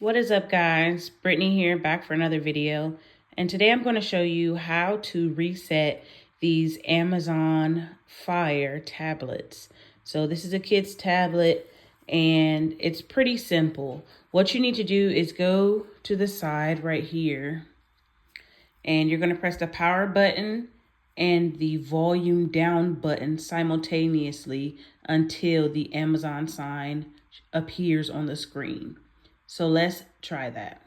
What is up, guys? Brittany here, back for another video. And today I'm going to show you how to reset these Amazon Fire tablets. So this is a kid's tablet and it's pretty simple. What you need to do is go to the side right here and you're going to press the power button and the volume down button simultaneously until the Amazon sign appears on the screen. So let's try that.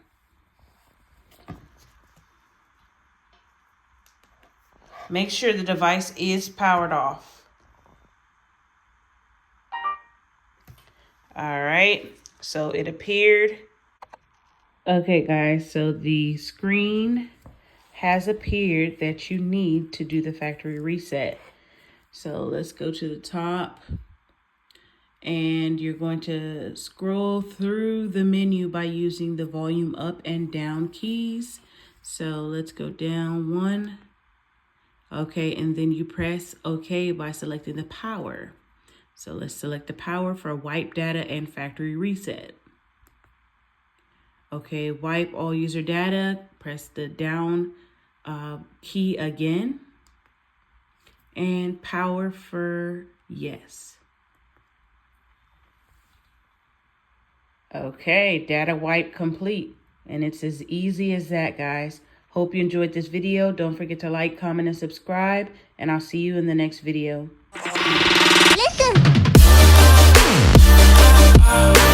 Make sure the device is powered off. All right, so it appeared. Okay, guys, so the screen has appeared that you need to do the factory reset. So let's go to the top. And you're going to scroll through the menu by using the volume up and down keys. So let's go down one. Okay, and then you press OK by selecting the power. So let's select the power for wipe data and factory reset. Okay, wipe all user data, press the down key again, and power for yes. Okay, data wipe complete. And it's as easy as that, guys. Hope you enjoyed this video. Don't forget to like, comment, and subscribe. And I'll see you in the next video. Listen.